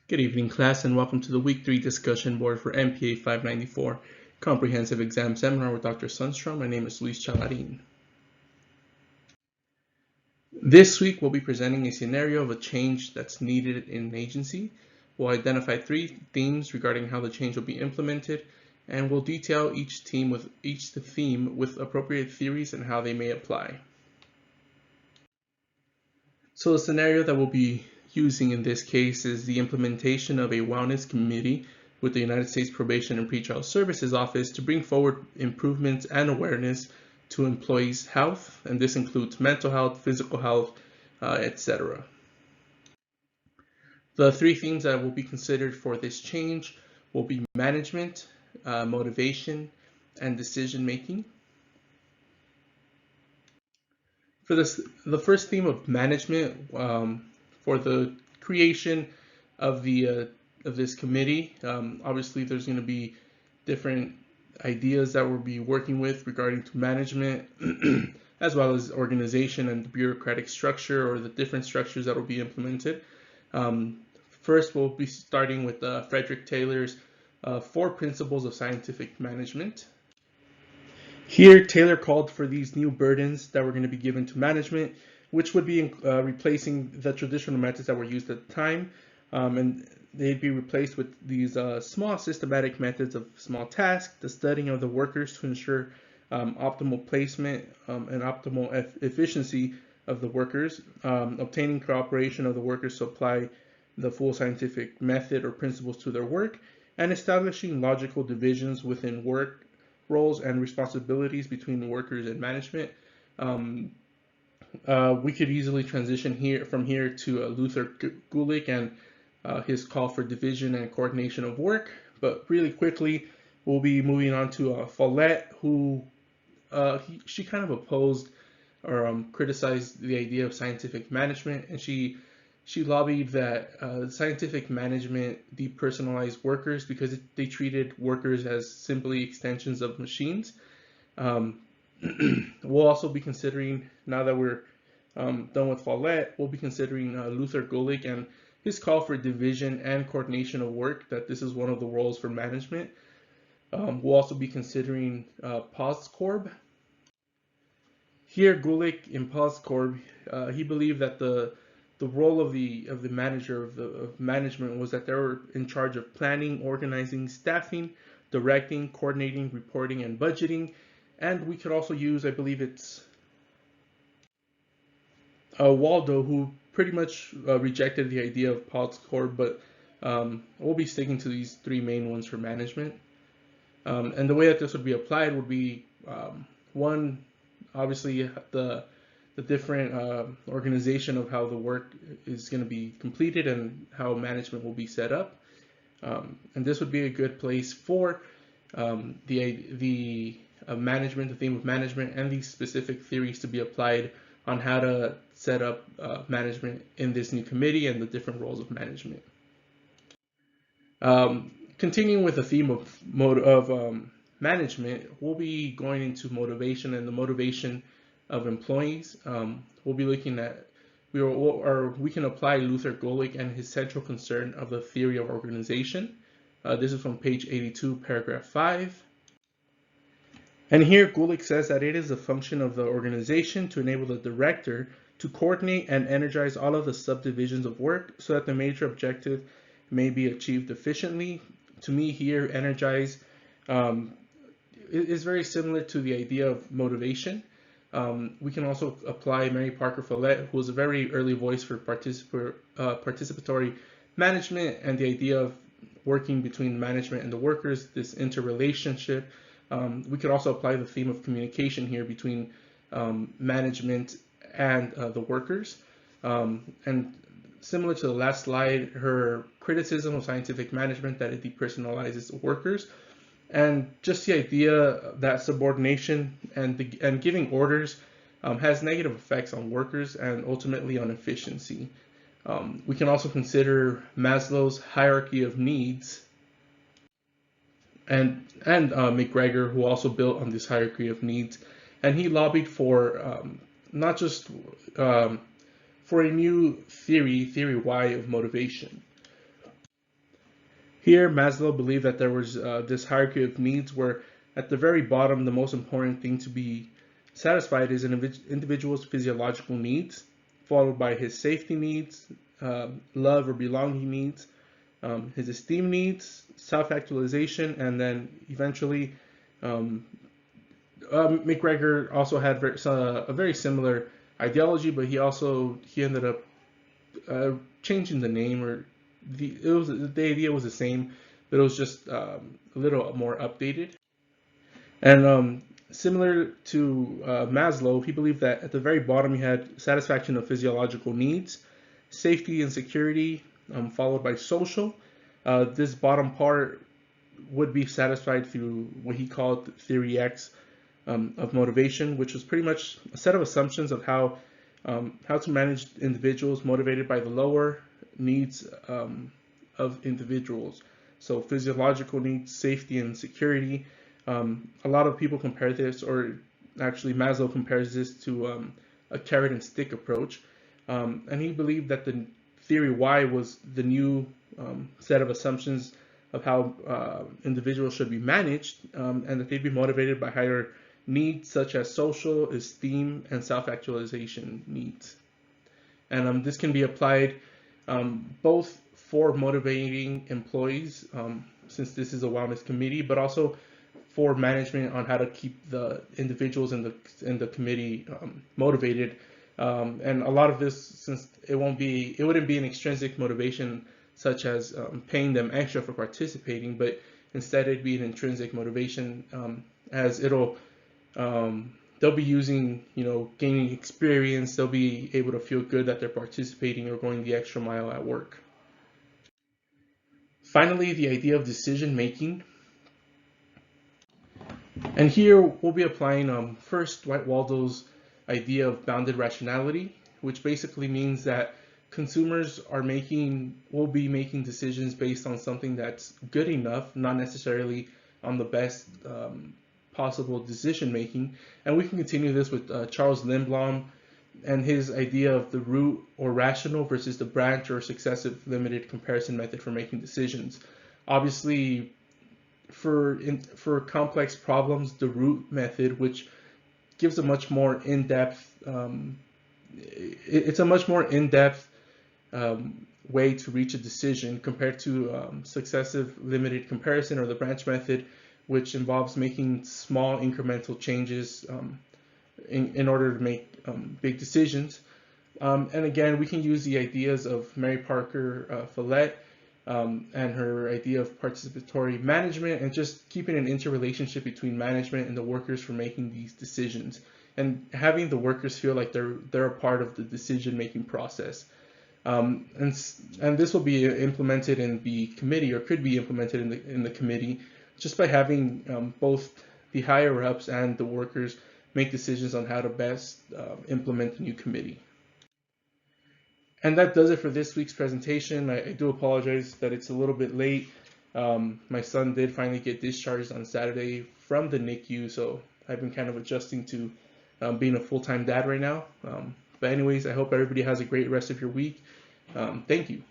Good evening, class, and welcome to the Week 3 discussion board for MPA 594 Comprehensive Exam Seminar with Dr. Sundstrom. My name is Luis Chalarin. This week, we'll be presenting a scenario of a change that's needed in an agency. We'll identify 3 themes regarding how the change will be implemented, and we'll detail each theme with appropriate theories and how they may apply. So the scenario that we'll be using in this case is the implementation of a wellness committee with the United States Probation and Pretrial Services Office to bring forward improvements and awareness to employees' health, and this includes mental health, physical health, etc. The 3 themes that will be considered for this change will be management, motivation, and decision making. For the first theme of management, for the creation of this committee, obviously there's going to be different ideas that we'll be working with regarding to management, as well as organization and the bureaucratic structure or the different structures that will be implemented. First, we'll be starting with Frederick Taylor's 4 principles of scientific management. Here, Taylor called for these new burdens that were going to be given to management, which would be replacing the traditional methods that were used at the time, and they'd be replaced with these small systematic methods of small tasks, the studying of the workers to ensure optimal placement and optimal efficiency of the workers, obtaining cooperation of the workers to apply the full scientific method or principles to their work, and establishing logical divisions within work roles and responsibilities between workers and management. We could easily transition from here to Luther Gulick and his call for division and coordination of work. But really quickly, we'll be moving on to Follett, who she kind of opposed or criticized the idea of scientific management, and she lobbied that scientific management depersonalized workers because they treated workers as simply extensions of machines. We'll also be considering, now that we're done with Follett, we'll be considering Luther Gulick and his call for division and coordination of work, that this is one of the roles for management. We'll also be considering Poscorb. Here, Gulick in Poscorb, he believed that the role of the manager of management was that they were in charge of planning, organizing, staffing, directing, coordinating, reporting, and budgeting. And we could also use, I believe it's Waldo, who pretty much rejected the idea of Poscorb, but we'll be sticking to these 3 main ones for management. And the way that this would be applied would be one, obviously the different organization of how the work is going to be completed and how management will be set up. And this would be a good place for the management, the theme of management, and these specific theories to be applied on how to set up management in this new committee and the different roles of management. Continuing with the theme of management, we'll be going into motivation and the motivation of employees. We'll be looking at, we can apply Luther Gulick and his central concern of the theory of organization. This is from page 82, paragraph 5. And here Gulick says that it is a function of the organization to enable the director to coordinate and energize all of the subdivisions of work so that the major objective may be achieved efficiently. To me here, energize is very similar to the idea of motivation. We can also apply Mary Parker Follett, who was a very early voice for participatory management and the idea of working between management and the workers, this interrelationship. We could also apply the theme of communication here between management and the workers. And similar to the last slide, her criticism of scientific management, that it depersonalizes the workers, and just the idea that subordination and giving orders has negative effects on workers and ultimately on efficiency. We can also consider Maslow's hierarchy of needs, and McGregor, who also built on this hierarchy of needs, and he lobbied for not just for a new theory Y of motivation. Here, Maslow believed that there was this hierarchy of needs where at the very bottom, the most important thing to be satisfied is an individual's physiological needs, followed by his safety needs, love or belonging needs, his esteem needs, self-actualization, and then eventually McGregor also had a very similar ideology, but he ended up changing the name, or the idea was the same, but it was just a little more updated. And similar to Maslow, he believed that at the very bottom you had satisfaction of physiological needs, safety and security, followed by social. This bottom part would be satisfied through what he called Theory X of motivation, which was pretty much a set of assumptions of how to manage individuals motivated by the lower needs of individuals. So physiological needs, safety, and security. A lot of people compare this, or actually Maslow compares this to a carrot and stick approach. And he believed that the theory Y was the new set of assumptions of how individuals should be managed, and that they'd be motivated by higher needs such as social, esteem, and self-actualization needs. And this can be applied both for motivating employees, since this is a wellness committee, but also for management on how to keep the individuals in the committee motivated. And a lot of this, since it wouldn't be an extrinsic motivation such as paying them extra for participating, but instead it'd be an intrinsic motivation, as they'll be using, gaining experience. They'll be able to feel good that they're participating or going the extra mile at work. Finally, the idea of decision making. And here we'll be applying first Dwight Waldo's idea of bounded rationality, which basically means that consumers will be making decisions based on something that's good enough, not necessarily on the best possible decision making. And we can continue this with Charles Lindblom and his idea of the root or rational versus the branch or successive limited comparison method for making decisions. Obviously, for complex problems, the root method, which gives a much more in-depth, it's a much more in-depth way to reach a decision compared to successive limited comparison or the branch method, which involves making small incremental changes in order to make big decisions. And again, we can use the ideas of Mary Parker Follett and her idea of participatory management, and just keeping an interrelationship between management and the workers for making these decisions, and having the workers feel like they're a part of the decision-making process. And this will be implemented in the committee, or could be implemented in the committee, just by having both the higher ups and the workers make decisions on how to best implement the new committee. And that does it for this week's presentation. I do apologize that it's a little bit late. My son did finally get discharged on Saturday from the NICU, so I've been kind of adjusting to being a full-time dad right now. But anyways, I hope everybody has a great rest of your week. Thank you.